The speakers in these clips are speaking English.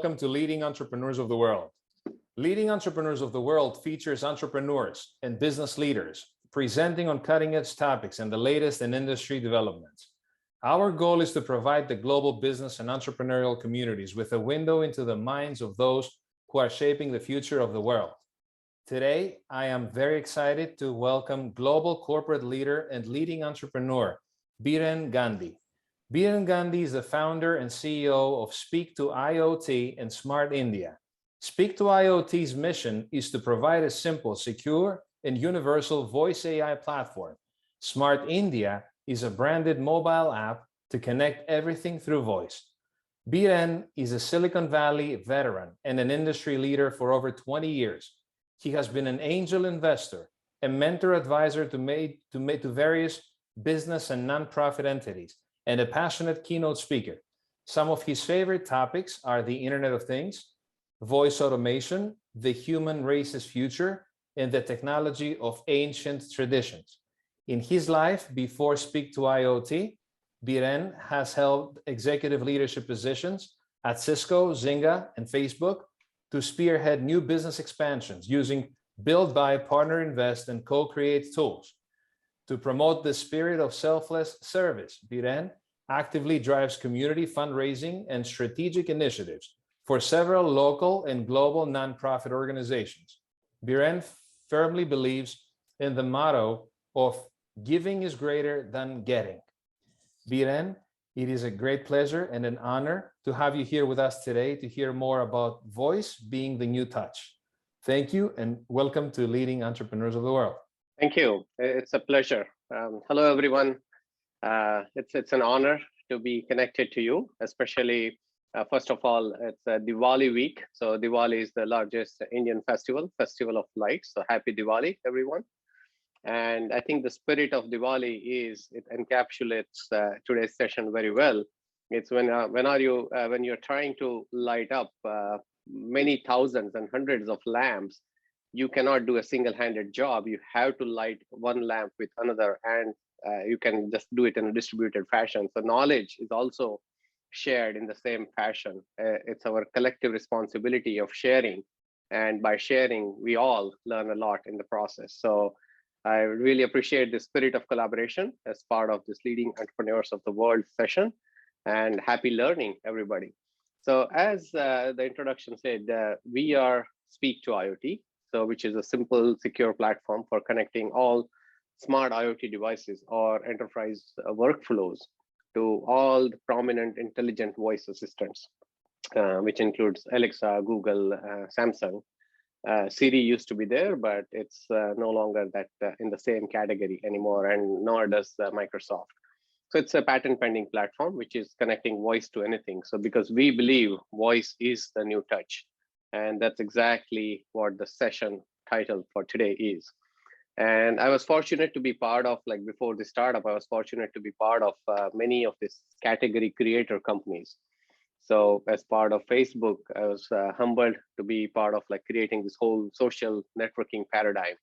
welcome to Leading Entrepreneurs of the World. Leading Entrepreneurs of the World features entrepreneurs and business leaders presenting on cutting-edge topics and the latest in industry developments. Our goal is to provide the global business and entrepreneurial communities with a window into the minds of those who are shaping the future of the world. Today, I am very excited to welcome global corporate leader and leading entrepreneur, Biren Gandhi. Biren Gandhi is the founder and CEO of Speak to IoT and SMART India. Speak to IoT's mission is to provide a simple, secure, and universal voice AI platform. SMART India is a branded mobile app to connect everything through voice. Biren is a Silicon Valley veteran and an industry leader for over 20 years. He has been an angel investor, a mentor advisor to various business and nonprofit entities, and a passionate keynote speaker. Some of his favorite topics are the Internet of Things, voice automation, the human race's future, and the technology of ancient traditions. In his life before Speak to IoT, Biren has held executive leadership positions at Cisco, Zynga, and Facebook to spearhead new business expansions using build, buy, partner, invest, and co-create tools. To promote the spirit of selfless service, Biren actively drives community fundraising and strategic initiatives for several local and global nonprofit organizations. Biren firmly believes in the motto of giving is greater than getting. Biren, it is a great pleasure and an honor to have you here with us today to hear more about voice being the new touch. Thank you and welcome to Leading Entrepreneurs of the World. Thank you. It's a pleasure. Hello, everyone. It's an honor to be connected to you, especially, first of all, it's Diwali week. So Diwali is the largest Indian festival of lights. So happy Diwali, everyone. And I think the spirit of Diwali it encapsulates today's session very well. It's when you're trying to light up many thousands and hundreds of lamps, you cannot do a single-handed job. You have to light one lamp with another, and you can just do it in a distributed fashion. So knowledge is also shared in the same fashion. It's our collective responsibility of sharing. And by sharing, we all learn a lot in the process. So I really appreciate the spirit of collaboration as part of this Leading Entrepreneurs of the World session, and happy learning, everybody. So as the introduction said, we are Speak to IoT, which is a simple, secure platform for connecting all smart IoT devices or enterprise workflows to all the prominent intelligent voice assistants, which includes Alexa, Google, Samsung. Siri used to be there, but it's no longer that in the same category anymore, and nor does Microsoft. So it's a patent pending platform, which is connecting voice to anything. So because we believe voice is the new touch. And that's exactly what the session title for today is. And I was fortunate to be part of, before the startup, I was fortunate to be part of many of these category creator companies. So as part of Facebook, I was humbled to be part of creating this whole social networking paradigm.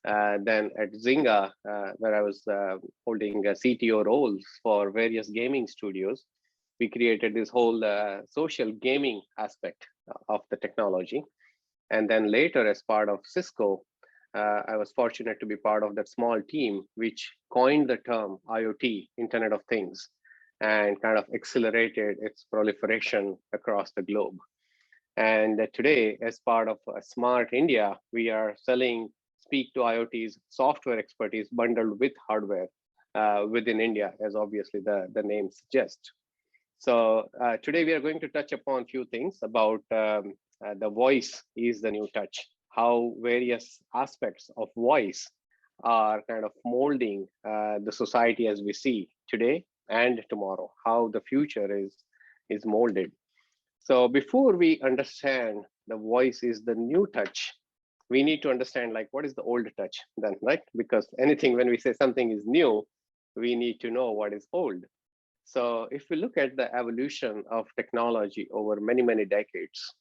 Then at Zynga, where I was holding CTO roles for various gaming studios, we created this whole social gaming aspect of the technology. And then later, as part of Cisco, I was fortunate to be part of that small team which coined the term IoT, Internet of Things, and kind of accelerated its proliferation across the globe. And today, as part of SMART India, we are selling Speak to IoT's software expertise bundled with hardware within India, as obviously the name suggests. So today we are going to touch upon a few things about the voice is the new touch, how various aspects of voice are kind of molding the society as we see today and tomorrow, how the future is molded. So before we understand the voice is the new touch, we need to understand what is the old touch then, right? Because anything, when we say something is new, we need to know what is old. So if we look at the evolution of technology over many, many decades,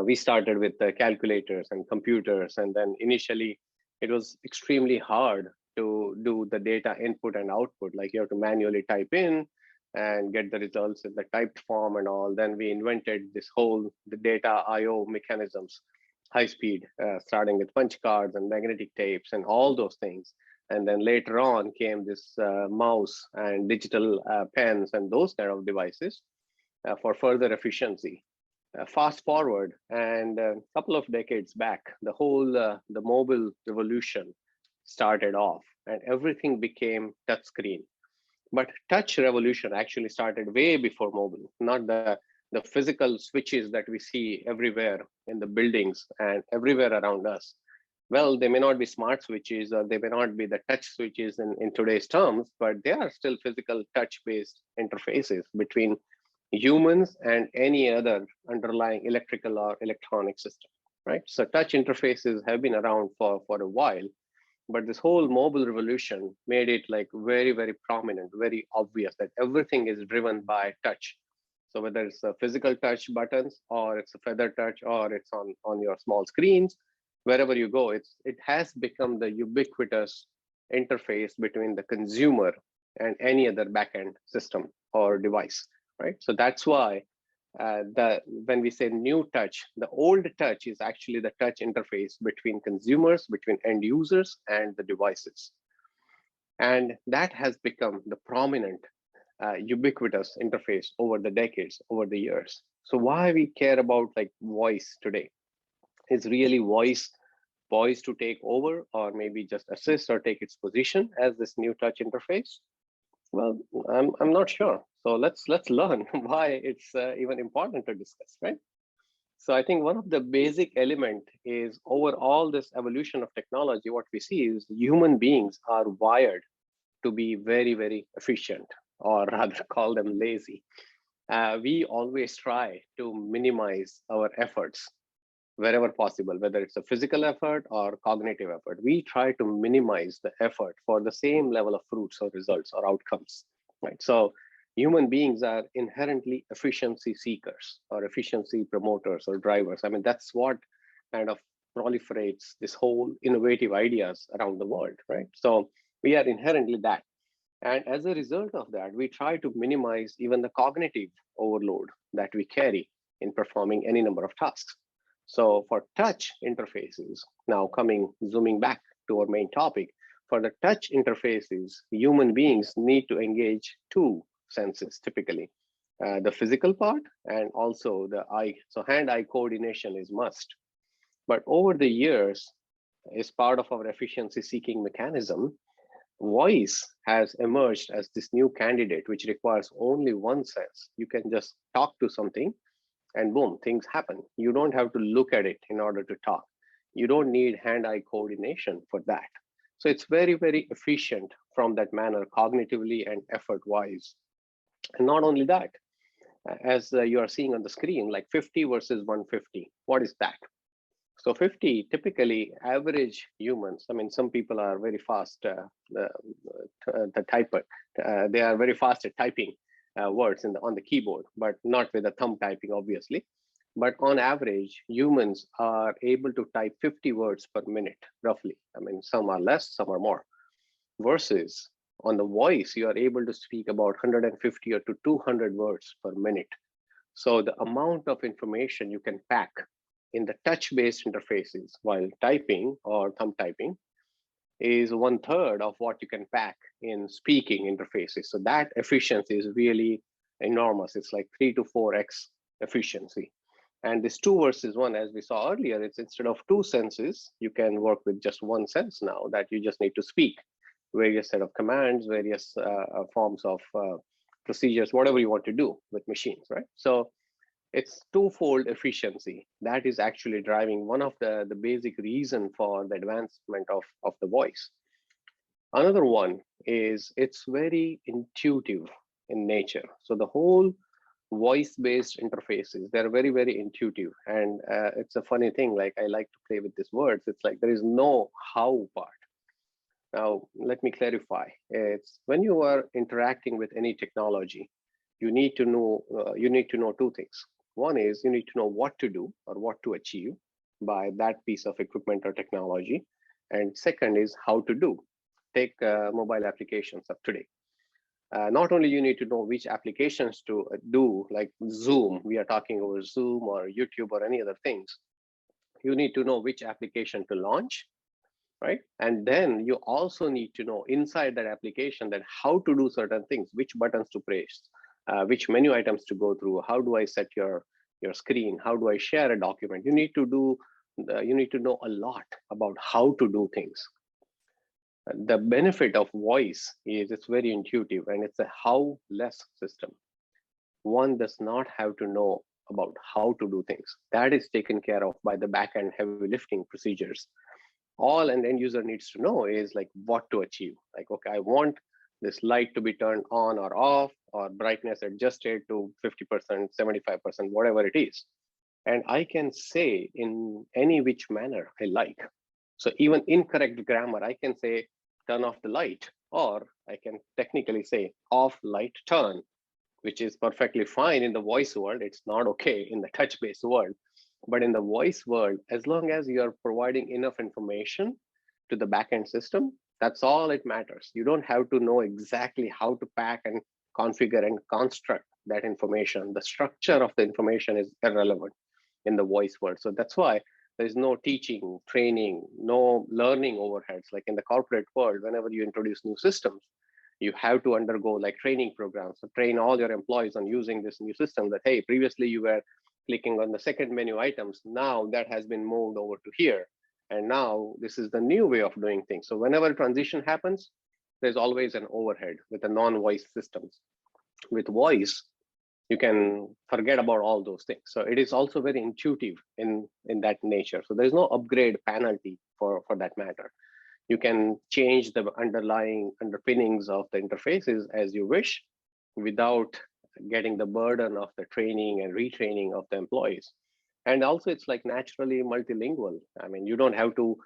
we started with the calculators and computers, and then initially it was extremely hard to do the data input and output. You have to manually type in, and get the results in the typed form and all. Then we invented the data IO mechanisms, high speed, starting with punch cards and magnetic tapes and all those things. And then later on came this mouse and digital pens and those kind of devices for further efficiency. Fast forward and a couple of decades back, the mobile revolution started off and everything became touchscreen. But touch revolution actually started way before mobile, not the physical switches that we see everywhere in the buildings and everywhere around us. Well, they may not be smart switches or they may not be the touch switches in today's terms, but they are still physical touch-based interfaces between humans and any other underlying electrical or electronic system, right? So touch interfaces have been around for a while, but this whole mobile revolution made it like very, very prominent, very obvious that everything is driven by touch. So whether it's a physical touch buttons or it's a feather touch or it's on your small screens, wherever you go, it has become the ubiquitous interface between the consumer and any other backend system or device, right? So that's why when we say new touch, the old touch is actually the touch interface between consumers, between end users and the devices. And that has become the prominent, ubiquitous interface over the decades, over the years. So why we care about like voice today? Is really voice poised to take over or maybe just assist or take its position as this new touch interface? Well, I'm not sure. So let's learn why it's even important to discuss, right? So I think one of the basic element is over all this evolution of technology, what we see is human beings are wired to be very, very efficient, or rather call them lazy. We always try to minimize our efforts wherever possible, whether it's a physical effort or cognitive effort. We try to minimize the effort for the same level of fruits or results or outcomes, right? So human beings are inherently efficiency seekers or efficiency promoters or drivers. I mean, that's what kind of proliferates this whole innovative ideas around the world, right? So we are inherently that. And as a result of that, we try to minimize even the cognitive overload that we carry in performing any number of tasks. So for touch interfaces, now zooming back to our main topic, for the touch interfaces, human beings need to engage two senses typically, the physical part and also the eye. So hand-eye coordination is must. But over the years, as part of our efficiency seeking mechanism, voice has emerged as this new candidate, which requires only one sense. You can just talk to something and boom, things happen. You don't have to look at it in order to talk. You don't need hand-eye coordination for that. So it's very, very efficient from that manner, cognitively and effort-wise. And not only that, as you are seeing on the screen, like 50 versus 150, what is that? So 50, typically average humans, I mean, some people are very fast, the typer, they are very fast at typing words on the keyboard, but not with the thumb typing, obviously. But on average, humans are able to type 50 words per minute, roughly. I mean, some are less, some are more. Versus on the voice, you are able to speak about 150 or to 200 words per minute. So the amount of information you can pack in the touch-based interfaces while typing or thumb typing is 1/3 of what you can pack in speaking interfaces. So that efficiency is really enormous. It's like 3 to 4x efficiency. And this 2 versus 1, as we saw earlier, it's instead of 2 senses, you can work with just 1 sense now that you just need to speak various set of commands, various forms of procedures, whatever you want to do with machines, right? So it's twofold efficiency that is actually driving one of the basic reason for the advancement of the voice. Another one is it's very intuitive in nature. So the whole voice-based interfaces, they're very, very intuitive. And it's a funny thing, like I like to play with these words. It's like there is no how part. Now, let me clarify. It's when you are interacting with any technology, you need to know 2 things. One is you need to know what to do or what to achieve by that piece of equipment or technology. And second is how to do. Take mobile applications of today. Not only you need to know which applications to do, like Zoom, we are talking over Zoom or YouTube or any other things. You need to know which application to launch, right? And then you also need to know inside that application that how to do certain things, which buttons to press, which menu items to go through, how do I set your screen, how do I share a document. You need to know a lot about how to do things. The benefit of voice is it's very intuitive and it's a how less system. One does not have to know about how to do things. That is taken care of by the backend heavy lifting procedures. All an end user needs to know is like what to achieve. Like, okay, I want this light to be turned on or off, or brightness adjusted to 50%, 75%, whatever it is. And I can say in any which manner I like. So even incorrect grammar, I can say turn off the light, or I can technically say off light turn, which is perfectly fine in the voice world. It's not okay in the touch-based world. But in the voice world, as long as you are providing enough information to the backend system, that's all it matters. You don't have to know exactly how to pack and configure and construct that information. The structure of the information is irrelevant in the voice world. So that's why there's no teaching, training, no learning overheads. Like in the corporate world, whenever you introduce new systems, you have to undergo like training programs to train all your employees on using this new system. That, hey, previously you were clicking on the second menu items. Now that has been moved over to here. And now this is the new way of doing things. So whenever transition happens, there's always an overhead with the non-voice systems. With voice, you can forget about all those things. So it is also very intuitive in that nature. So there's no upgrade penalty for that matter. You can change the underlying underpinnings of the interfaces as you wish without getting the burden of the training and retraining of the employees. And also it's like naturally multilingual. I mean, you don't have to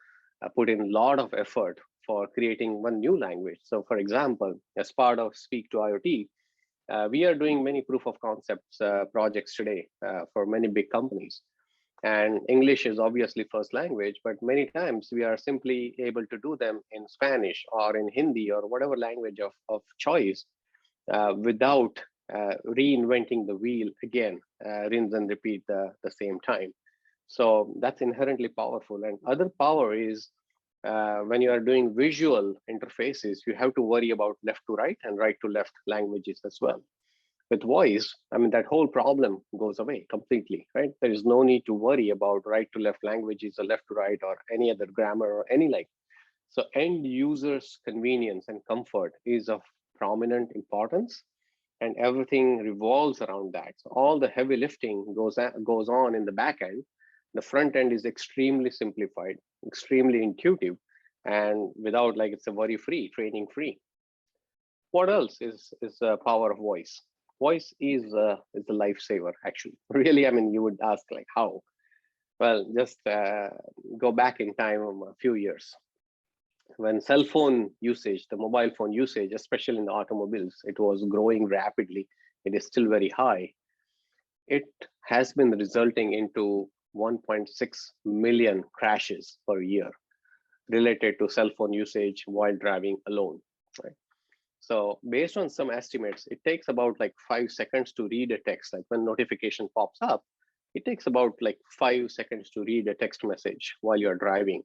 put in a lot of effort for creating one new language. So for example, as part of Speak to IoT, we are doing many proof of concepts projects today for many big companies. And English is obviously first language, but many times we are simply able to do them in Spanish or in Hindi or whatever language of choice without reinventing the wheel again, rinse and repeat the same time. So that's inherently powerful. And other power is when you are doing visual interfaces, you have to worry about left to right and right to left languages as well. With voice, I mean, that whole problem goes away completely, right? There is no need to worry about right to left languages or left to right or any other grammar or any like. So end users' convenience and comfort is of prominent importance, and everything revolves around that. So all the heavy lifting goes on in the back end. The front end is extremely simplified, extremely intuitive, and without like it's a worry-free, training-free. What else is the power of voice? Voice is the lifesaver, actually. Really, I mean, you would ask like how? Well, just go back in time a few years. When cell phone usage, the mobile phone usage, especially in the automobiles, it was growing rapidly. It is still very high. It has been resulting into 1.6 million crashes per year related to cell phone usage while driving alone, right? So based on some estimates, it takes about like 5 seconds to read a text. Like when notification pops up, it takes about like 5 seconds to read a text message while you're driving.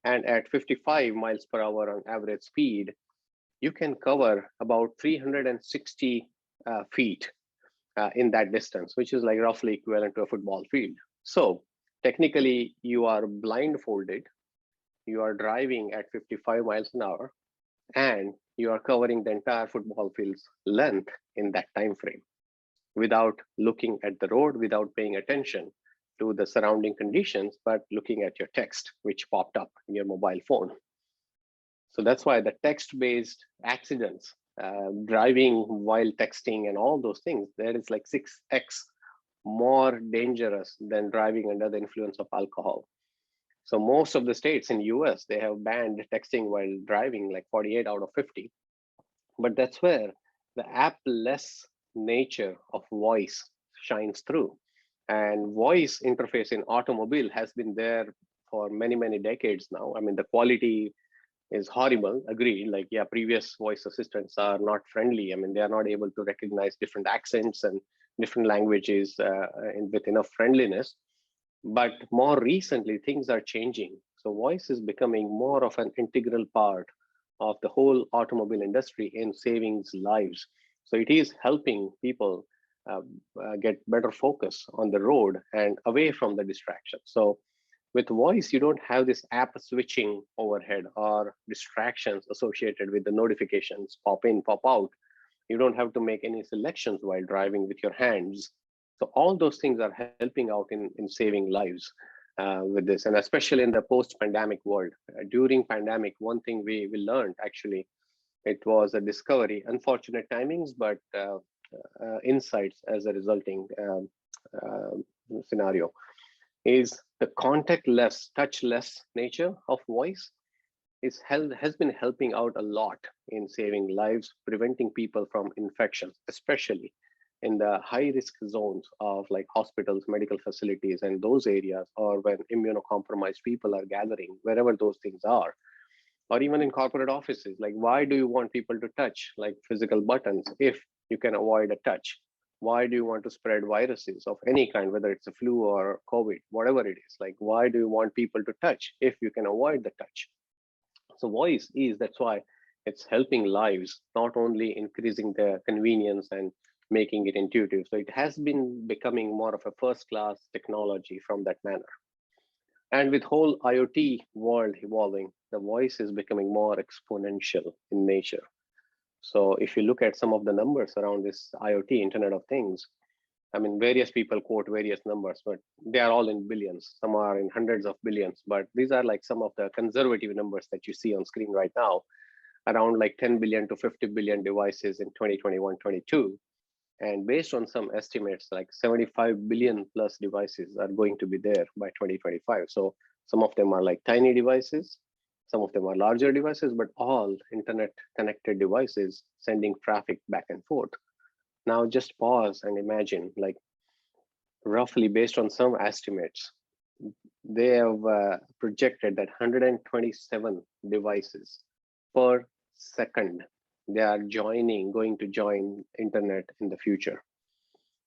And at 55 miles per hour on average speed, you can cover about 360 feet in that distance, which is like roughly equivalent to a football field. So technically, you are blindfolded, you are driving at 55 miles an hour, and you are covering the entire football field's length in that time frame without looking at the road, without paying attention to the surrounding conditions, but looking at your text, which popped up in your mobile phone. So that's why the text-based accidents, driving while texting and all those things, there is like 6x more dangerous than driving under the influence of alcohol. So most of the states in US, they have banned texting while driving, like 48 out of 50. But that's where the app-less nature of voice shines through. And voice interface in automobile has been there for many, many decades now. I mean, the quality is horrible. Agreed. Like, yeah, previous voice assistants are not friendly. I mean, they are not able to recognize different accents and different languages with enough friendliness. But more recently, things are changing. So voice is becoming more of an integral part of the whole automobile industry in saving lives. So it is helping people get better focus on the road and away from the distraction. So with voice, you don't have this app switching overhead or distractions associated with the notifications pop in, pop out. You don't have to make any selections while driving with your hands. So all those things are helping out in saving lives with this, and especially in the post-pandemic world. During pandemic, one thing we learned actually, it was a discovery, unfortunate timings, but insights as a resulting scenario is the contactless, touchless nature of voice has been helping out a lot in saving lives, preventing people from infections, especially in the high risk zones of like hospitals, medical facilities, and those areas, or when immunocompromised people are gathering, wherever those things are, or even in corporate offices. Like, why do you want people to touch like physical buttons if you can avoid a touch? Why do you want to spread viruses of any kind, whether it's a flu or COVID, whatever it is? Like, why do you want people to touch if you can avoid the touch? So voice is, that's why it's helping lives, not only increasing the convenience and making it intuitive. So it has been becoming more of a first class technology from that manner. And with whole IoT world evolving, the voice is becoming more exponential in nature. So if you look at some of the numbers around this IoT, Internet of Things, I mean, various people quote various numbers, but they are all in billions. Some are in hundreds of billions, but these are like some of the conservative numbers that you see on screen right now, around like 10 billion to 50 billion devices in 2021-22. And based on some estimates, like 75 billion plus devices are going to be there by 2025. So some of them are like tiny devices, some of them are larger devices, but all internet connected devices sending traffic back and forth. Now just pause and imagine, like, roughly based on some estimates, they have projected that 127 devices per second they are going to join internet in the future.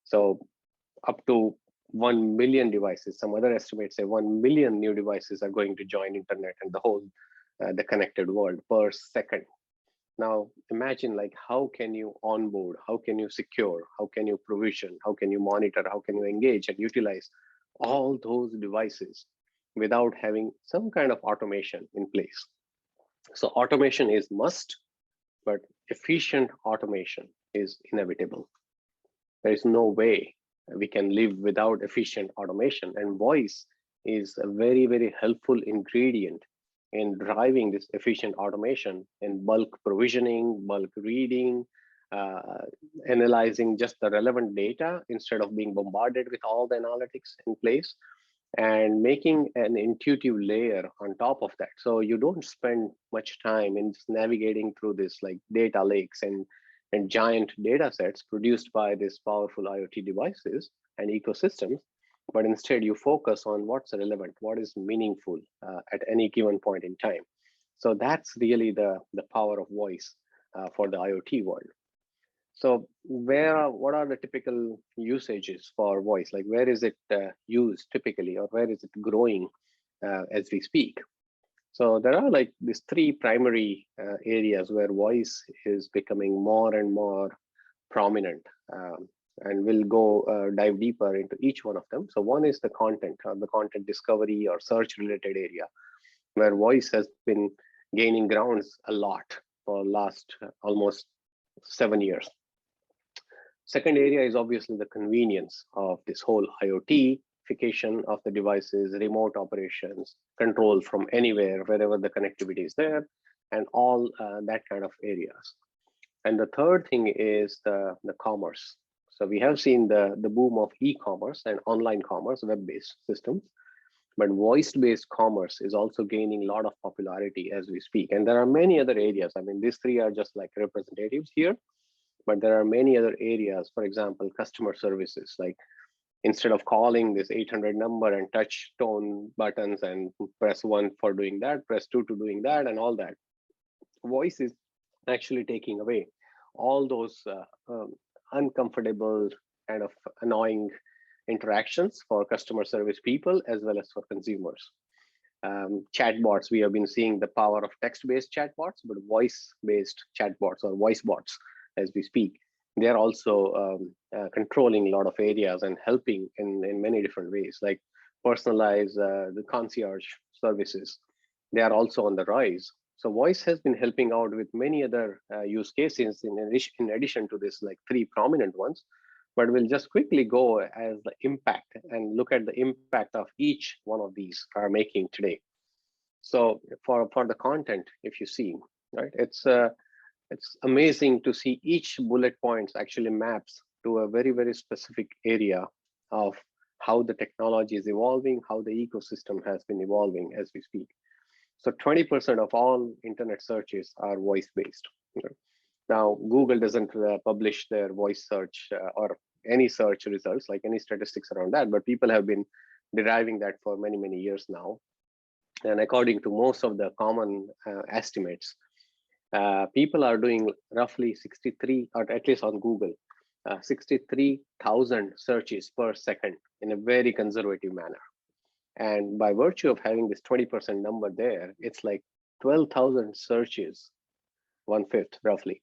So up to 1 million devices, some other estimates say 1 million new devices are going to join internet and the whole the connected world per second. Now imagine, like, how can you onboard, how can you secure, how can you provision, how can you monitor, how can you engage and utilize all those devices without having some kind of automation in place? So automation is must, but efficient automation is inevitable. There is no way we can live without efficient automation, and voice is a very, very helpful ingredient in driving this efficient automation in bulk provisioning, bulk reading, analyzing just the relevant data instead of being bombarded with all the analytics in place, and making an intuitive layer on top of that. So you don't spend much time in just navigating through this like data lakes and giant data sets produced by these powerful IoT devices and ecosystems, but instead you focus on what's relevant, what is meaningful at any given point in time. So that's really the power of voice for the IoT world. So what are the typical usages for voice? Like, where is it used typically, or where is it growing as we speak? So there are like these three primary areas where voice is becoming more and more prominent. And we'll go dive deeper into each one of them. So one is the content discovery or search related area, where voice has been gaining grounds a lot for last almost 7 years. Second area is obviously the convenience of this whole IoTification of the devices, remote operations, control from anywhere, wherever the connectivity is there, and all that kind of areas. And the third thing is the commerce. So we have seen the boom of e-commerce and online commerce, web-based systems, but voice-based commerce is also gaining a lot of popularity as we speak. And there are many other areas. I mean, these three are just like representatives here, but there are many other areas. For example, customer services, like instead of calling this 800 number and touch tone buttons and press 1 for doing that, press 2 to doing that and all that, Voice is actually taking away all those uncomfortable, kind of annoying interactions for customer service people as well as for consumers. Chatbots, we have been seeing the power of text-based chatbots, but voice-based chatbots or voice bots as we speak, they are also controlling a lot of areas and helping in many different ways, like personalize the concierge services. They are also on the rise. So voice has been helping out with many other use cases in addition to this, like 3 prominent ones. But we'll just quickly go as the impact and look at the impact of each one of these are making today. So for the content, if you see, right, it's amazing to see each bullet points actually maps to a very, very specific area of how the technology is evolving, how the ecosystem has been evolving as we speak. So 20% of all internet searches are voice-based. Now, Google doesn't publish their voice search or any search results, like any statistics around that, but people have been deriving that for many, many years now. And according to most of the common estimates, people are doing roughly 63, or at least on Google, 63,000 searches per second in a very conservative manner. And by virtue of having this 20% number there, it's like 12,000 searches, 1/5 roughly,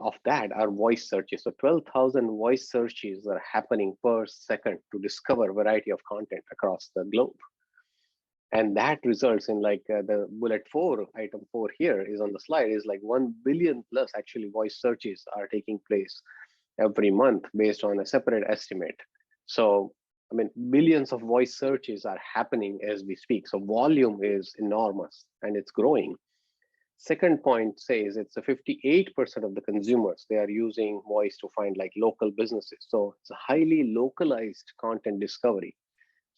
of that are voice searches. So 12,000 voice searches are happening per second to discover a variety of content across the globe. And that results in like the bullet 4, item 4 here is on the slide, is like 1 billion plus actually voice searches are taking place every month based on a separate estimate. So, I mean, billions of voice searches are happening as we speak. So volume is enormous and it's growing. Second point says it's a 58% of the consumers, they are using voice to find like local businesses. So it's a highly localized content discovery.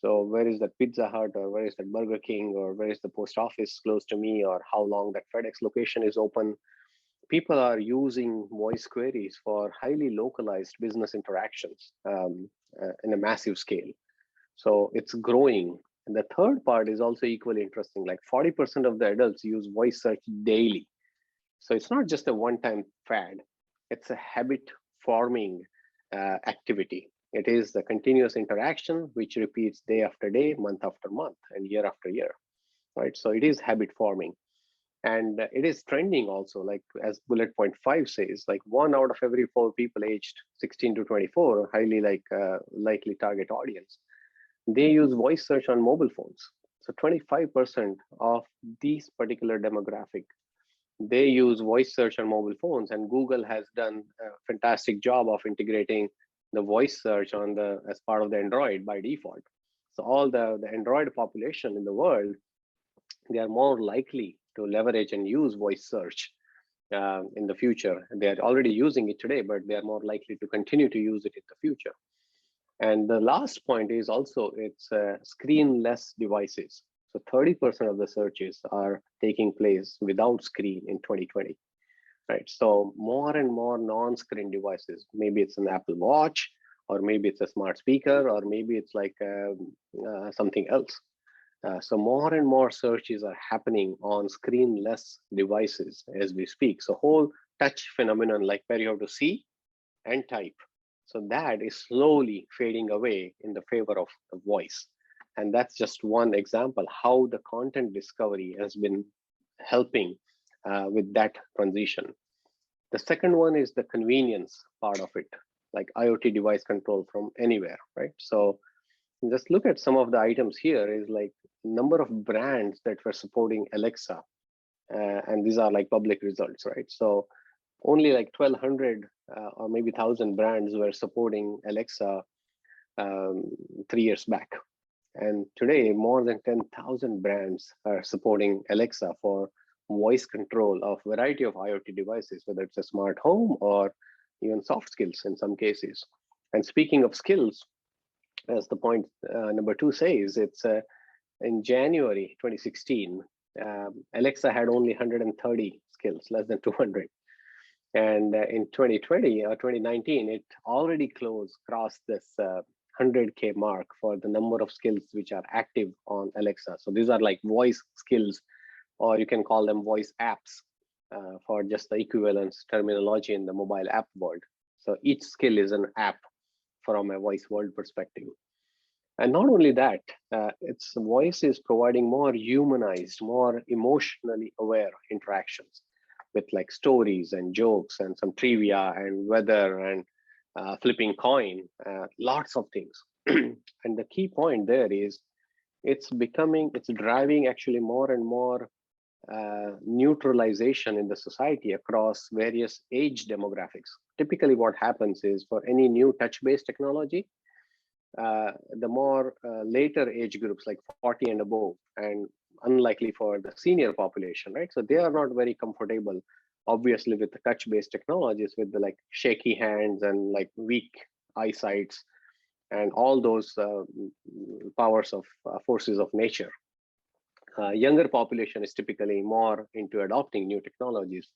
So where is that Pizza Hut, or where is that Burger King, or where is the post office close to me, or how long that FedEx location is open? People are using voice queries for highly localized business interactions in a massive scale. So it's growing. And the third part is also equally interesting, like 40% of the adults use voice search daily. So it's not just a one-time fad, it's a habit forming activity. It is the continuous interaction which repeats day after day, month after month, and year after year, right? So it is habit forming. And it is trending also, like as bullet point 5 says, like 1 out of every 4 people aged 16 to 24, highly likely target audience, they use voice search on mobile phones. So 25% of these particular demographic, they use voice search on mobile phones, and Google has done a fantastic job of integrating the voice search on as part of the Android by default. So all the Android population in the world, they are more likely to leverage and use voice search in the future. They are already using it today, but they are more likely to continue to use it in the future. And the last point is also it's screen-less devices. So 30% of the searches are taking place without screen in 2020, right? So more and more non-screen devices, maybe it's an Apple Watch, or maybe it's a smart speaker, or maybe it's like something else. So more and more searches are happening on screen-less devices as we speak. So whole touch phenomenon, like where you have to see and type. So that is slowly fading away in the favor of the voice. And that's just one example how the content discovery has been helping with that transition. The second one is the convenience part of it, like IoT device control from anywhere, right? So just look at some of the items here is like number of brands that were supporting Alexa. And these are like public results, right? So only like 1,200 or maybe 1,000 brands were supporting Alexa 3 years back. And today, more than 10,000 brands are supporting Alexa for voice control of a variety of IoT devices, whether it's a smart home or even soft skills in some cases. And speaking of skills, as the point number 2 says, it's in January 2016, Alexa had only 130 skills, less than 200. And in 2020 or 2019, it already crossed this 100K mark for the number of skills which are active on Alexa. So these are like voice skills, or you can call them voice apps. for just the equivalence terminology in the mobile app world. So each skill is an app from a voice world perspective. And not only that, its voice is providing more humanized, more emotionally aware interactions with like stories and jokes and some trivia and weather and flipping coin, lots of things. And the key point there is it's driving actually more and more neutralization in the society across various age demographics. Typically what happens is for any new touch-based technology, the more later age groups like 40 and above, and unlikely for the senior population, right? So they are not very comfortable, obviously, with the touch-based technologies, with the like shaky hands and like weak eyesights and all those powers of forces of nature. Younger population is typically more into adopting new technologies.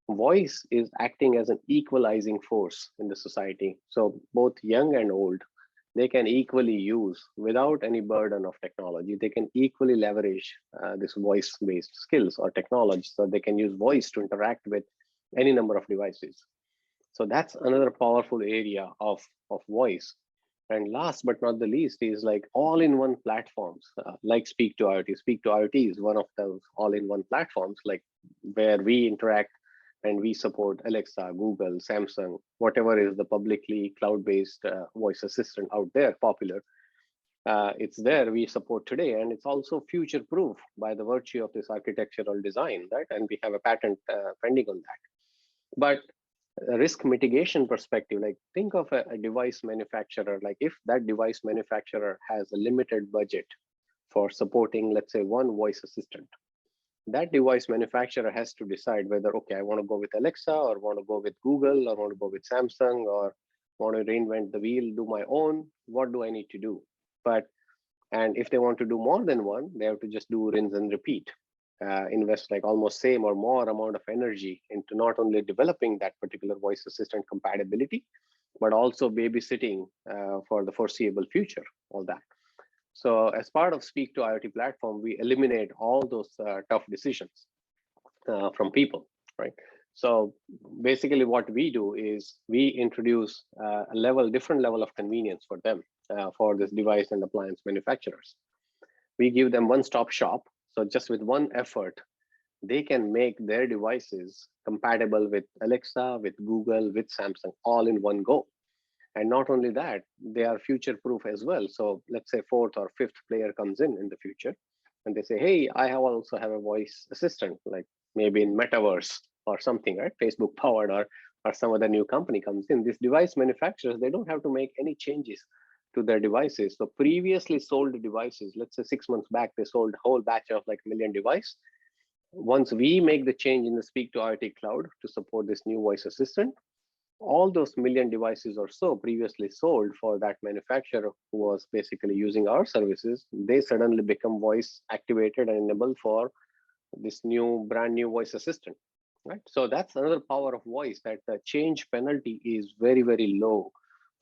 Voice is acting as an equalizing force in the society. So both young and old, they can equally use without any burden of technology. They can equally leverage this voice-based skills or technology, so they can use voice to interact with any number of devices. So that's another powerful area of voice. And last but not the least is like all-in-one platforms like Speak to IoT. Speak to IoT is one of those all-in-one platforms, like where we interact and we support Alexa, Google, Samsung, whatever is the publicly cloud-based voice assistant out there, popular. It's there, we support today, and it's also future-proof by the virtue of this architectural design, right? And we have a patent pending on that. But a risk mitigation perspective, like think of a device manufacturer, like if that device manufacturer has a limited budget for supporting, let's say, one voice assistant, that device manufacturer has to decide whether, okay, I want to go with Alexa or want to go with Google or want to go with Samsung or want to reinvent the wheel, do my own, what do I need to do? And if they want to do more than one, they have to just do rinse and repeat. Invest like almost same or more amount of energy into not only developing that particular voice assistant compatibility, but also babysitting for the foreseeable future, all that. So as part of Speak to IoT platform, we eliminate all those tough decisions from people, right? So basically what we do is we introduce a different level of convenience for them, for this device and appliance manufacturers. We give them one-stop shop. So just with one effort, they can make their devices compatible with Alexa, with Google, with Samsung, all in one go. And not only that, they are future-proof as well. So let's say fourth or fifth player comes in the future, and they say, hey, I also have a voice assistant, like maybe in Metaverse or something, right? Facebook powered or some other new company comes in. These device manufacturers, they don't have to make any changes to their devices. So previously sold devices, let's say 6 months back, they sold a whole batch of like 1 million devices. Once we make the change in the Speak to IoT cloud to support this new voice assistant, all those 1 million devices or so previously sold for that manufacturer who was basically using our services, they suddenly become voice activated and enabled for this brand new voice assistant, right? So that's another power of voice, that the change penalty is very, very low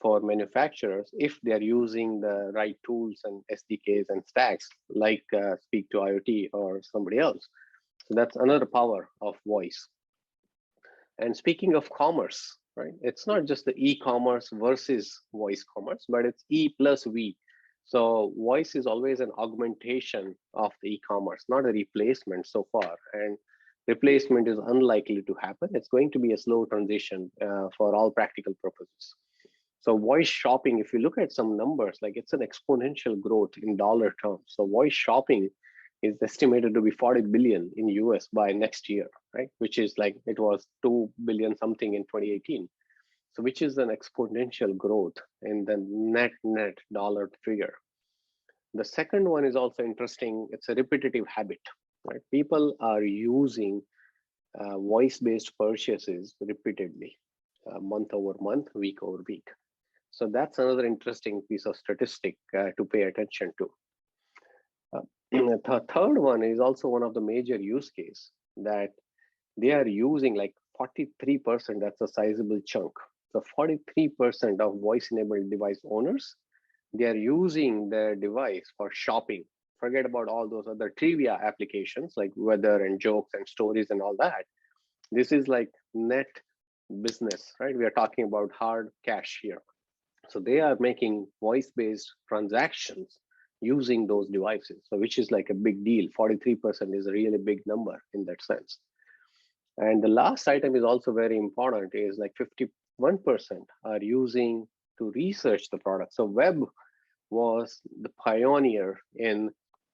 for manufacturers if they're using the right tools and SDKs and stacks like Speak to IoT or somebody else. So that's another power of voice. And speaking of commerce, right? It's not just the e-commerce versus voice commerce, but it's E plus V. So voice is always an augmentation of the e-commerce, not a replacement so far. And replacement is unlikely to happen. It's going to be a slow transition for all practical purposes. So voice shopping, if you look at some numbers, like it's an exponential growth in dollar terms. So voice shopping is estimated to be 40 billion in US by next year, right? Which is like, it was 2 billion something in 2018. So which is an exponential growth in the net dollar figure. The second one is also interesting. It's a repetitive habit, right? People are using voice-based purchases repeatedly, month over month, week over week. So that's another interesting piece of statistic to pay attention to. The third one is also one of the major use case that they are using like 43%, that's a sizable chunk. So 43% of voice-enabled device owners, they are using their device for shopping. Forget about all those other trivia applications like weather and jokes and stories and all that. This is like net business, right? We are talking about hard cash here. So they are making voice-based transactions using those devices, so which is like a big deal. 43% is a really big number in that sense. And the last item is also very important, is like 51% are using to research the product. So web was the pioneer in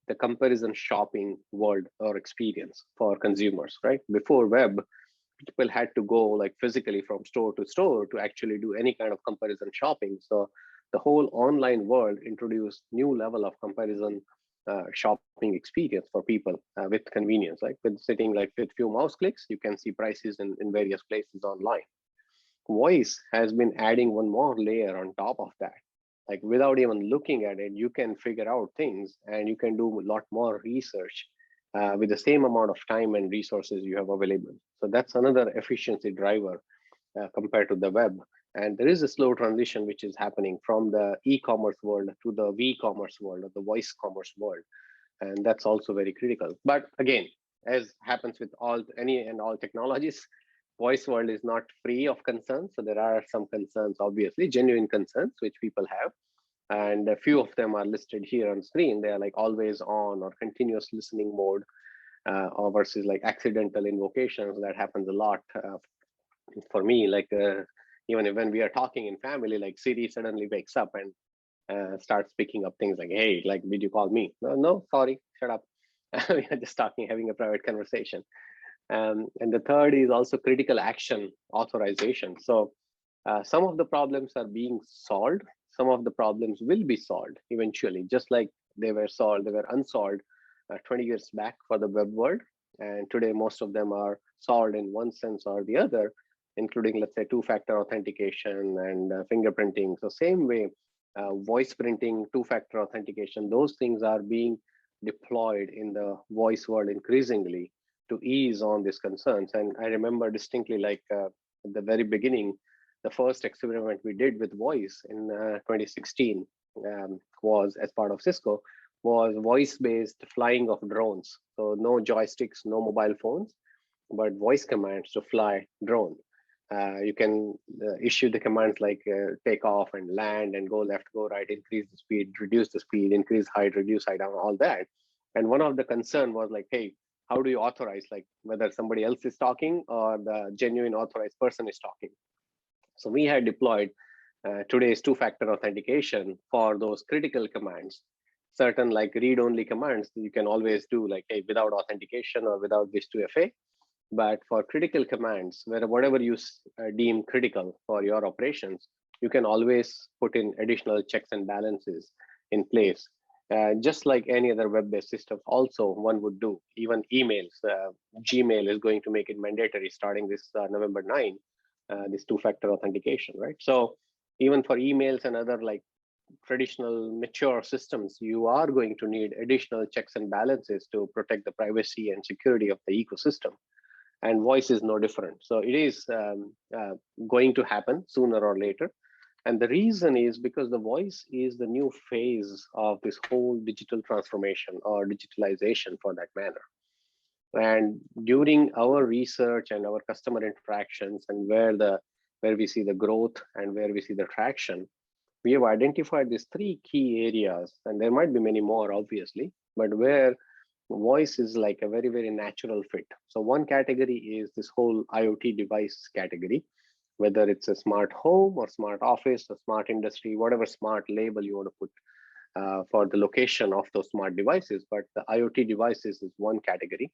the comparison shopping world or experience for consumers, right? Before web, people had to go like physically from store to store to actually do any kind of comparison shopping. So the whole online world introduced new level of comparison shopping experience for people with convenience, like with sitting like with few mouse clicks, you can see prices in various places online. Voice has been adding one more layer on top of that. Like without even looking at it, you can figure out things and you can do a lot more research with the same amount of time and resources you have available. So that's another efficiency driver compared to the web. And there is a slow transition which is happening from the e-commerce world to the v-commerce world or the voice commerce world. And that's also very critical. But again, as happens with any and all technologies, voice world is not free of concerns. So there are some concerns, obviously, genuine concerns, which people have. And a few of them are listed here on screen. They are like always on or continuous listening mode, or versus like accidental invocations. That happens a lot for me. Like even when we are talking in family, like Siri suddenly wakes up and starts picking up things like, hey, like, did you call me? No, no, sorry, shut up. We are just talking, having a private conversation. And the third is also critical action authorization. So some of the problems are being solved. Some of the problems will be solved eventually, just like they were unsolved 20 years back for the web world. And today, most of them are solved in one sense or the other, including, let's say, two-factor authentication and fingerprinting. So same way, voice printing, two-factor authentication, those things are being deployed in the voice world increasingly to ease on these concerns. And I remember distinctly, like at the very beginning, the first experiment we did with voice in 2016 was, as part of Cisco, was voice-based flying of drones. So no joysticks, no mobile phones, but voice commands to fly drone. You can issue the commands like take off and land and go left, go right, increase the speed, reduce the speed, increase height, reduce height, all that. And one of the concern was like, hey, how do you authorize, like whether somebody else is talking or the genuine authorized person is talking? So we had deployed today's two-factor authentication for those critical commands. Certain like read-only commands you can always do, like, hey, without authentication or without this 2FA. But for critical commands, whatever you deem critical for your operations, you can always put in additional checks and balances in place. Just like any other web-based system, also one would do. Even emails, Gmail is going to make it mandatory starting this November 9, this two-factor authentication, right? So even for emails and other like traditional mature systems, you are going to need additional checks and balances to protect the privacy and security of the ecosystem. And voice is no different. So it is going to happen sooner or later. And the reason is because the voice is the new phase of this whole digital transformation or digitalization for that matter. And during our research and our customer interactions and where we see the growth and where we see the traction, we have identified these three key areas, and there might be many more, obviously, but where voice is like a very, very natural fit. So one category is this whole IoT device category, whether it's a smart home or smart office or smart industry, whatever smart label you want to put for the location of those smart devices. But the IoT devices is one category.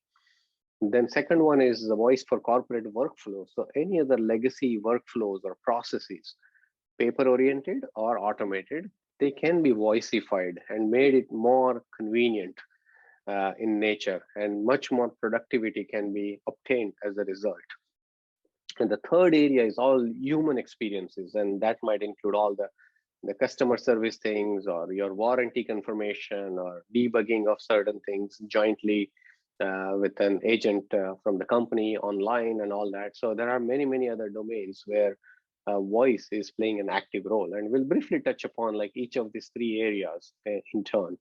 Then second one is the voice for corporate workflows. So any other legacy workflows or processes, paper oriented or automated, they can be voiceified and made it more convenient in nature, and much more productivity can be obtained as a result. And the third area is all human experiences, and that might include all the customer service things or your warranty confirmation or debugging of certain things jointly with an agent from the company online and all that. So there are many, many other domains where voice is playing an active role, and we'll briefly touch upon like each of these three areas in turn.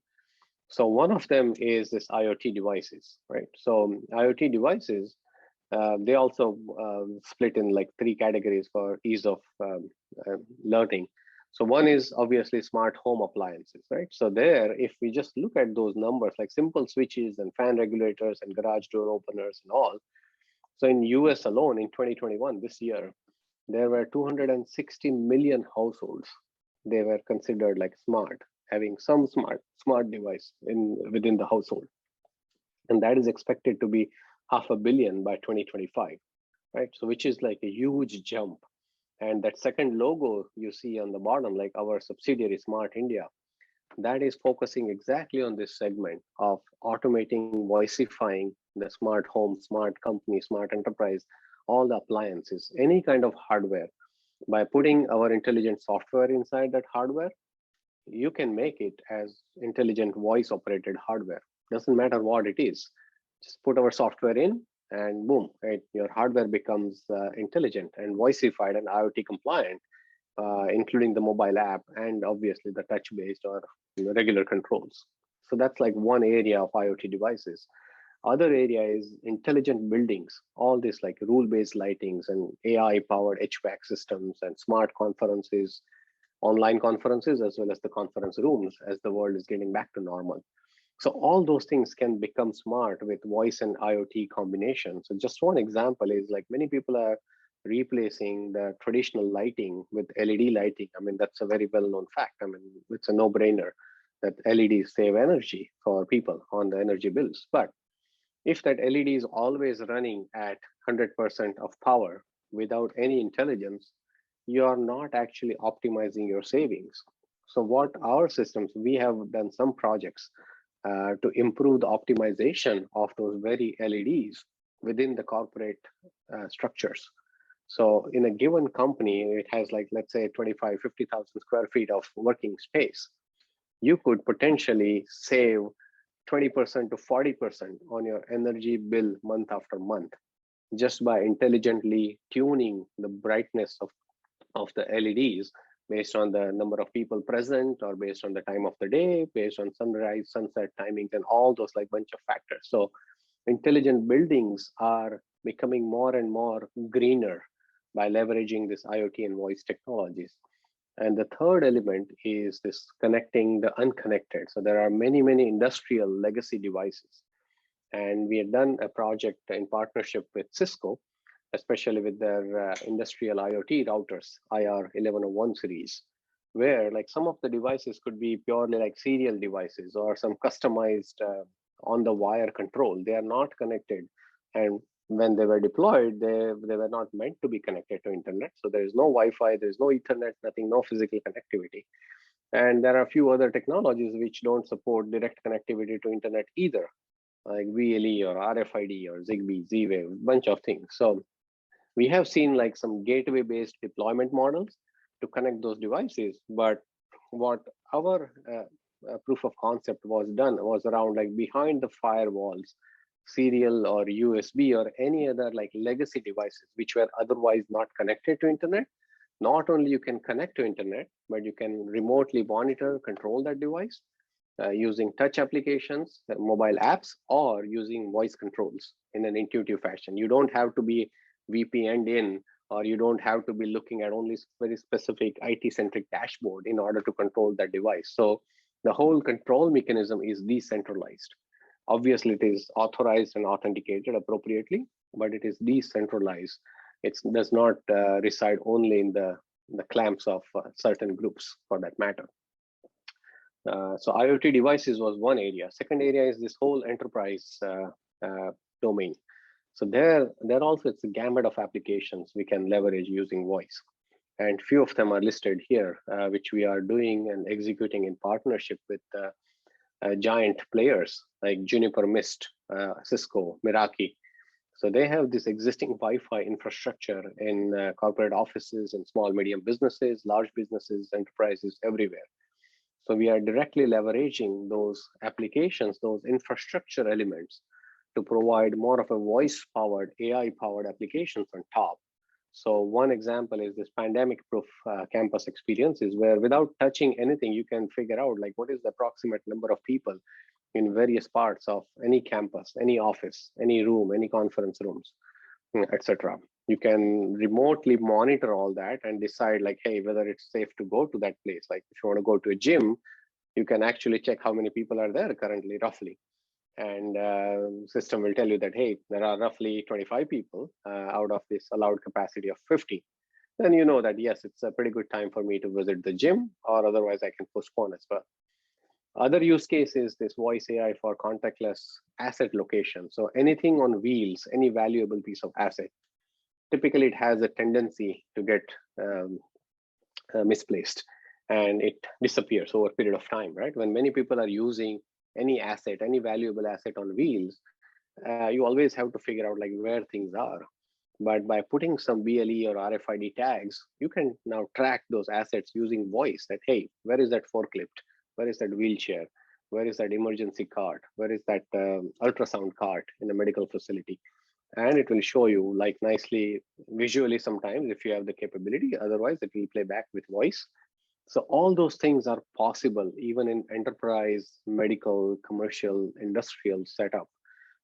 So one of them is this IoT devices, right? So IoT devices, They also split in like 3 categories for ease of learning. So one is obviously smart home appliances, right? So there, if we just look at those numbers, like simple switches and fan regulators and garage door openers and all. So in US alone in 2021, this year, there were 260 million households. They were considered like smart, having some smart device within the household. And that is expected to be 500 million by 2025, right? So which is like a huge jump. And that second logo you see on the bottom, like our subsidiary Smart India, that is focusing exactly on this segment of automating, voicifying the smart home, smart company, smart enterprise, all the appliances, any kind of hardware. By putting our intelligent software inside that hardware, you can make it as intelligent voice operated hardware. Doesn't matter what it is. Just put our software in and boom, right? Your hardware becomes intelligent and voicified and IoT compliant, including the mobile app and obviously the touch based or regular controls. So that's like one area of IoT devices. Other area is intelligent buildings, all this like rule-based lightings and AI-powered HVAC systems and smart conferences, online conferences, as well as the conference rooms as the world is getting back to normal. So all those things can become smart with voice and IoT combination. So just one example is like many people are replacing the traditional lighting with LED lighting. I mean, that's a very well-known fact. I mean, it's a no-brainer that LEDs save energy for people on the energy bills. But if that LED is always running at 100% of power without any intelligence, you are not actually optimizing your savings. So what our systems, we have done some projects to improve the optimization of those very LEDs within the corporate structures. So in a given company, it has like, let's say 25, 50,000 square feet of working space. You could potentially save 20% to 40% on your energy bill month after month, just by intelligently tuning the brightness of the LEDs based on the number of people present or based on the time of the day, based on sunrise, sunset timings, and all those like bunch of factors. So intelligent buildings are becoming more and more greener by leveraging this IoT and voice technologies. And the third element is this connecting the unconnected. So there are many, many industrial legacy devices. And we have done a project in partnership with Cisco, especially with their industrial IoT routers, IR1101 series, where like some of the devices could be purely like serial devices or some customized on the wire control. They are not connected. And when they were deployed, they were not meant to be connected to internet. So there is no Wi-Fi, there is no Ethernet, nothing, no physical connectivity. And there are a few other technologies which don't support direct connectivity to internet either, like BLE or RFID or Zigbee, Z-Wave, bunch of things. So we have seen like some gateway-based deployment models to connect those devices. But what our proof of concept was done was around like behind the firewalls, serial or USB or any other like legacy devices which were otherwise not connected to internet. Not only you can connect to internet, but you can remotely monitor, control that device using touch applications, mobile apps, or using voice controls in an intuitive fashion. You don't have to be VPN'd in, or you don't have to be looking at only very specific IT-centric dashboard in order to control that device. So the whole control mechanism is decentralized. Obviously, it is authorized and authenticated appropriately, but it is decentralized. It does not reside only in the clamps of certain groups for that matter. So IoT devices was one area. Second area is this whole enterprise domain. So there also it's a gamut of applications we can leverage using voice. And few of them are listed here, which we are doing and executing in partnership with giant players like Juniper Mist, Cisco, Meraki. So they have this existing Wi-Fi infrastructure in corporate offices and small, medium businesses, large businesses, enterprises everywhere. So we are directly leveraging those applications, those infrastructure elements to provide more of a voice-powered, AI-powered applications on top. So one example is this pandemic-proof campus experiences where without touching anything, you can figure out like what is the approximate number of people in various parts of any campus, any office, any room, any conference rooms. etc. You can remotely monitor all that and decide like, hey, whether it's safe to go to that place. Like if you want to go to a gym, you can actually check how many people are there currently, roughly. And system will tell you that, hey, there are roughly 25 people out of this allowed capacity of 50. Then you know that, yes, it's a pretty good time for me to visit the gym, or otherwise I can postpone as well. Other use case is this voice AI for contactless asset location. So anything on wheels, any valuable piece of asset, typically it has a tendency to get misplaced and it disappears over a period of time, right? When many people are using any asset, any valuable asset on wheels, you always have to figure out like where things are. But by putting some BLE or RFID tags, you can now track those assets using voice that, hey, where is that forklift? Where is that wheelchair? Where is that emergency cart? Where is that ultrasound cart in a medical facility? And it will show you like nicely visually sometimes if you have the capability. Otherwise, it will play back with voice. So all those things are possible even in enterprise, medical, commercial, industrial setup,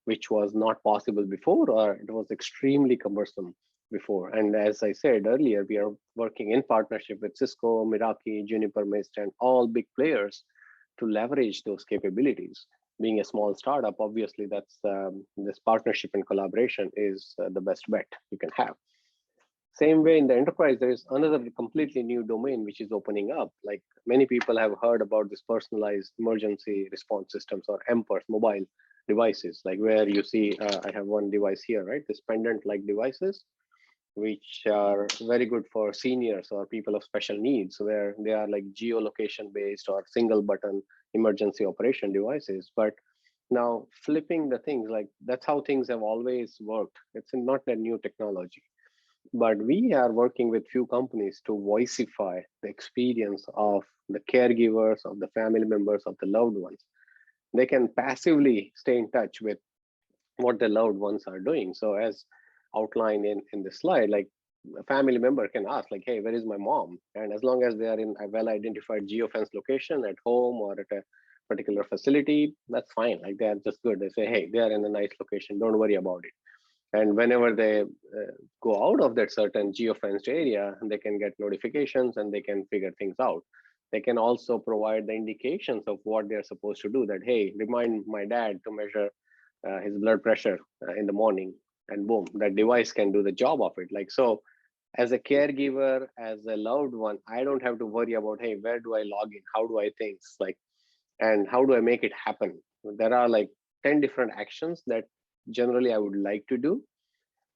which was not possible before, or it was extremely cumbersome before. And as I said earlier, we are working in partnership with Cisco, Meraki, Juniper Mist, and all big players to leverage those capabilities. Being a small startup, obviously, that's this partnership and collaboration is the best bet you can have. Same way in the enterprise, there is another completely new domain which is opening up. Like many people have heard about this personalized emergency response systems, or MPERS, mobile devices, like where you see, I have one device here, right? This pendant-like devices, which are very good for seniors or people of special needs, where they are like geolocation based or single button emergency operation devices. But now flipping the things, like that's how things have always worked. It's not a new technology. But we are working with few companies to voicify the experience of the caregivers, of the family members, of the loved ones. They can passively stay in touch with what their loved ones are doing. So as outlined in the slide, like a family member can ask like, hey, where is my mom? And as long as they are in a well-identified geofence location at home or at a particular facility, that's fine. Like they are just good. They say, hey, they are in a nice location. Don't worry about it. And whenever they go out of that certain geofenced area, they can get notifications and they can figure things out. They can also provide the indications of what they're supposed to do, that, hey, remind my dad to measure his blood pressure in the morning, and boom, that device can do the job of it. Like, so as a caregiver, as a loved one, I don't have to worry about, hey, where do I log in? How do I things like, and how do I make it happen? There are like 10 different actions that generally I would like to do.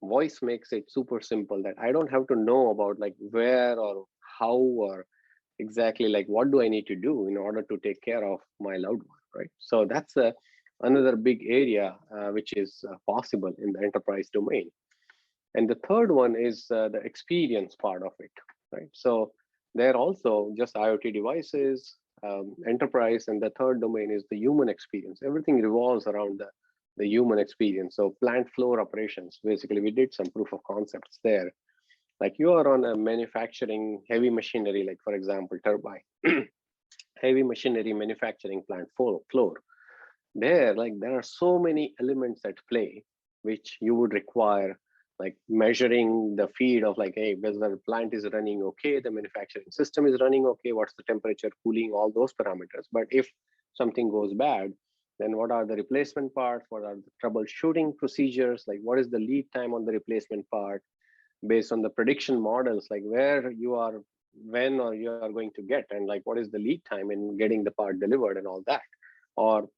Voice makes it super simple that I don't have to know about like where or how or exactly like what do I need to do in order to take care of my loved one, right? So that's another big area which is possible in the enterprise domain. And the third one is the experience part of it, right? So they're also just IoT devices, enterprise, and the third domain is the human experience. Everything revolves around the human experience. So plant floor operations, basically we did some proof of concepts there. Like you are on a manufacturing heavy machinery, like for example, turbine, heavy machinery manufacturing plant floor. There, like there are so many elements at play, which you would require like measuring the feed of like, hey, whether the plant is running okay, the manufacturing system is running okay, what's the temperature, cooling, all those parameters. But if something goes bad, then what are the replacement parts? What are the troubleshooting procedures? Like what is the lead time on the replacement part based on the prediction models, like where you are, when or you are going to get, and like what is the lead time in getting the part delivered and all that? Or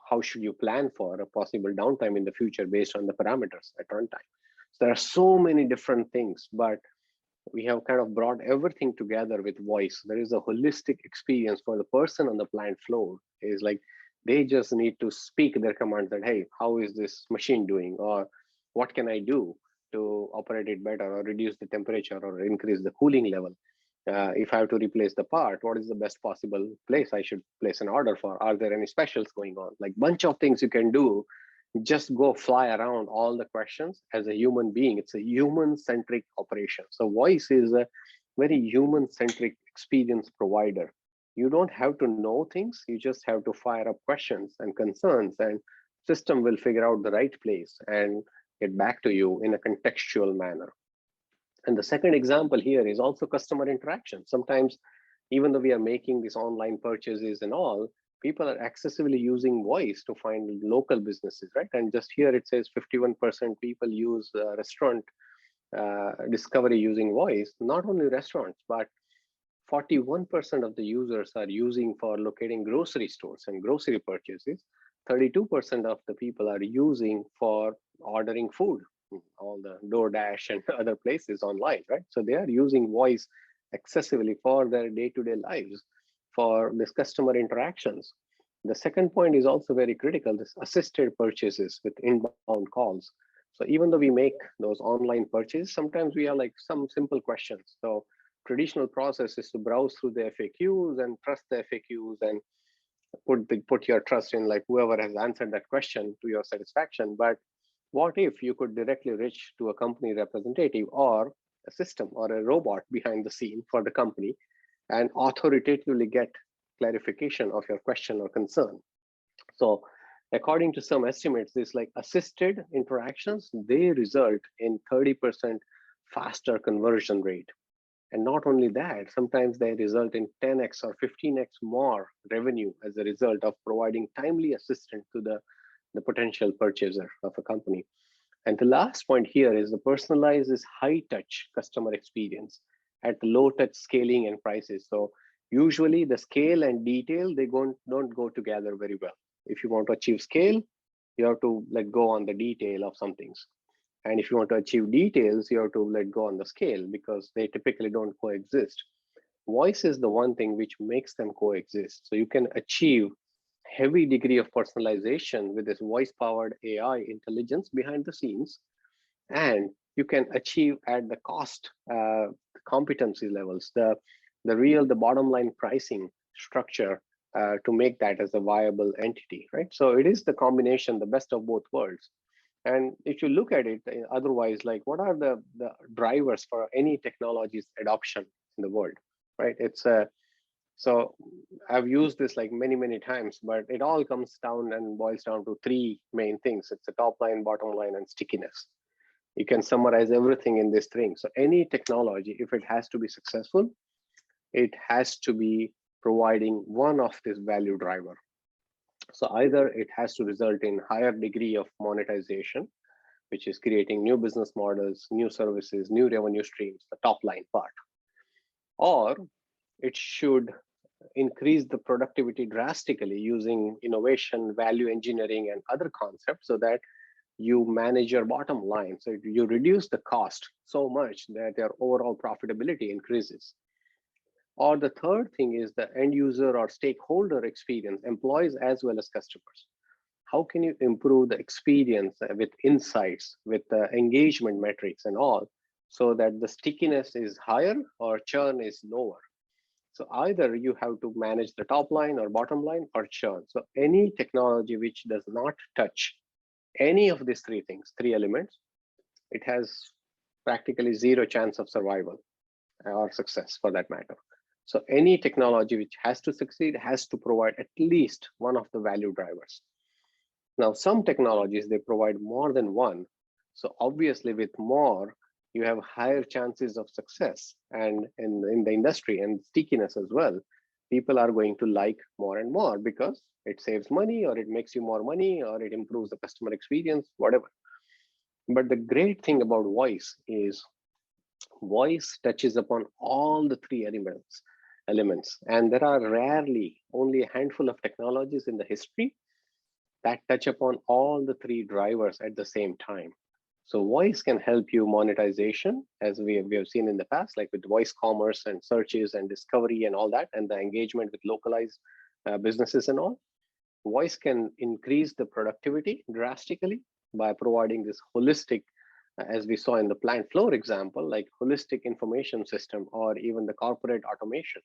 how should you plan for a possible downtime in the future based on the parameters at runtime? So there are so many different things, but we have kind of brought everything together with voice. There is a holistic experience for the person on the plant floor. Is like they just need to speak their commands that, hey, how is this machine doing, or what can I do to operate it better, or reduce the temperature, or increase the cooling level. If I have to replace the part, what is the best possible place I should place an order for? Are there any specials going on? Like bunch of things you can do. Just go fly around all the questions as a human being. It's a human-centric operation. So voice is a very human-centric experience provider. You don't have to know things. You just have to fire up questions and concerns, and system will figure out the right place and get back to you in a contextual manner. And the second example here is also customer interaction. Sometimes, even though we are making these online purchases and all, people are excessively using voice to find local businesses, right? And just here it says 51% people use restaurant discovery using voice. Not only restaurants, but 41% of the users are using for locating grocery stores and grocery purchases. 32% of the people are using for ordering food, all the DoorDash and other places online, right? So they are using voice excessively for their day-to-day lives, for this customer interactions. The second point is also very critical, this assisted purchases with inbound calls. So even though we make those online purchases, sometimes we have like some simple questions. So traditional process is to browse through the FAQs and trust the FAQs and put your trust in like whoever has answered that question to your satisfaction. But what if you could directly reach to a company representative or a system or a robot behind the scene for the company and authoritatively get clarification of your question or concern? So according to some estimates, this like assisted interactions, they result in 30% faster conversion rate. And not only that, sometimes they result in 10x or 15x more revenue as a result of providing timely assistance to the potential purchaser of a company. And the last point here is the personalized is high touch customer experience at low touch scaling and prices. So usually the scale and detail, they don't go together very well. If you want to achieve scale, you have to let go on the detail of some things. And if you want to achieve details, you have to let go on the scale because they typically don't coexist. Voice is the one thing which makes them coexist. So you can achieve heavy degree of personalization with this voice-powered AI intelligence behind the scenes, and you can achieve at the cost competency levels, the bottom line pricing structure to make that as a viable entity, right? So it is the combination, the best of both worlds. And if you look at it otherwise, like what are the drivers for any technology's adoption in the world, right? So I've used this like many times, but it all comes down and boils down to three main things. It's the top line, bottom line, and stickiness. You can summarize everything in this thing. So any technology, if it has to be successful, it has to be providing one of this value driver. So either it has to result in higher degree of monetization, which is creating new business models, new services, new revenue streams, the top line part, or it should increase the productivity drastically using innovation, value engineering, and other concepts so that you manage your bottom line. So you reduce the cost so much that your overall profitability increases. Or the third thing is the end user or stakeholder experience, employees as well as customers. How can you improve the experience with insights, with engagement metrics and all, so that the stickiness is higher or churn is lower? So either you have to manage the top line or bottom line or churn. So any technology which does not touch any of these three things, three elements, it has practically zero chance of survival or success for that matter. So any technology which has to succeed has to provide at least one of the value drivers. Now, some technologies, they provide more than one. So obviously with more, you have higher chances of success, and in the industry and stickiness as well. People are going to like more and more because it saves money or it makes you more money or it improves the customer experience, whatever. But the great thing about voice is voice touches upon all the three elements. And there are rarely only a handful of technologies in the history that touch upon all the three drivers at the same time. So voice can help you monetization, as we have seen in the past, like with voice commerce and searches and discovery and all that, and the engagement with localized businesses and all. Voice can increase the productivity drastically by providing this holistic, as we saw in the plant floor example, like holistic information system, or even the corporate automation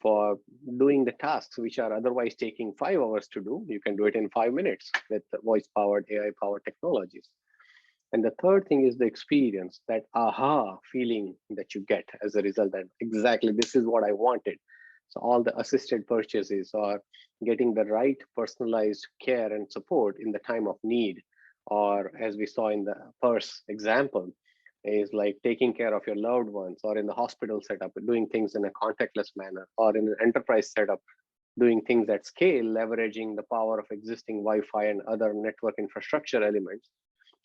for doing the tasks which are otherwise taking 5 hours to do. You can do it in 5 minutes with voice-powered, AI-powered technologies. And the third thing is the experience, that aha feeling that you get as a result, that exactly this is what I wanted. So all the assisted purchases or getting the right personalized care and support in the time of need, or as we saw in the purse example, is like taking care of your loved ones, or in the hospital setup, doing things in a contactless manner, or in an enterprise setup, doing things at scale, leveraging the power of existing Wi-Fi and other network infrastructure elements.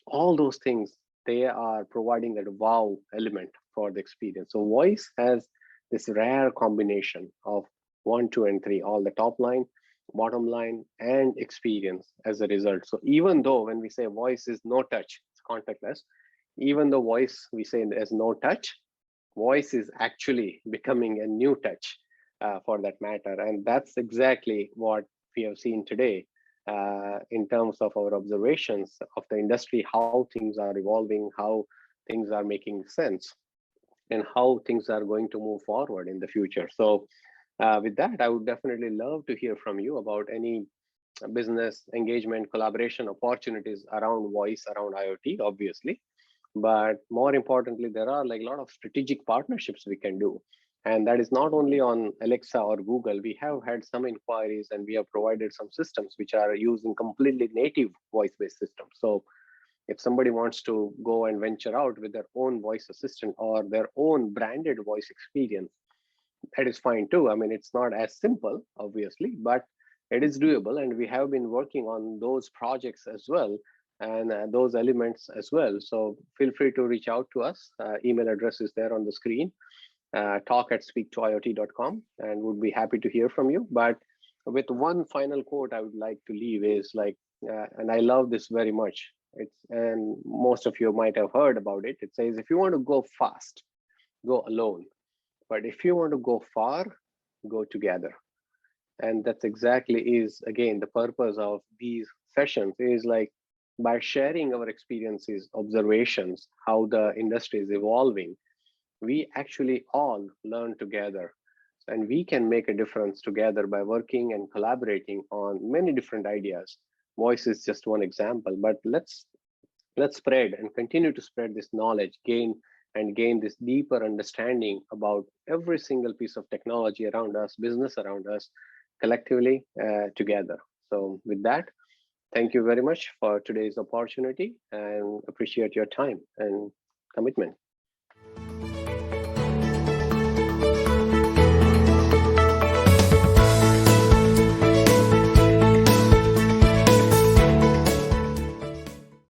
All those things, they are providing that wow element for the experience. So voice has this rare combination of 1, 2, and 3, all the top line, bottom line, and experience as a result. So even though when we say voice is no touch, it's contactless, even though voice we say there's no touch, voice is actually becoming a new touch for that matter. And that's exactly what we have seen today in terms of our observations of the industry, how things are evolving, how things are making sense, and how things are going to move forward in the future. So with that, I would definitely love to hear from you about any business engagement, collaboration opportunities around voice, around IoT, obviously. But more importantly, there are like a lot of strategic partnerships we can do. And that is not only on Alexa or Google. We have had some inquiries and we have provided some systems which are using completely native voice-based systems. So if somebody wants to go and venture out with their own voice assistant or their own branded voice experience, that is fine too. I mean, it's not as simple, obviously, but it is doable. And we have been working on those projects as well, and those elements as well. So feel free to reach out to us. Email address is there on the screen, talk@speaktoiot.com, and would be happy to hear from you. But with one final quote I would like to leave is like, and I love this very much. And most of you might have heard about it. It says, if you want to go fast, go alone. But if you want to go far, go together. And that's exactly is, again, the purpose of these sessions is like, by sharing our experiences, observations, how the industry is evolving, we actually all learn together. And we can make a difference together by working and collaborating on many different ideas. Voice is just one example, but let's spread and continue to spread this knowledge, gain this deeper understanding about every single piece of technology around us, business around us, collectively together. So with that, thank you very much for today's opportunity and appreciate your time and commitment.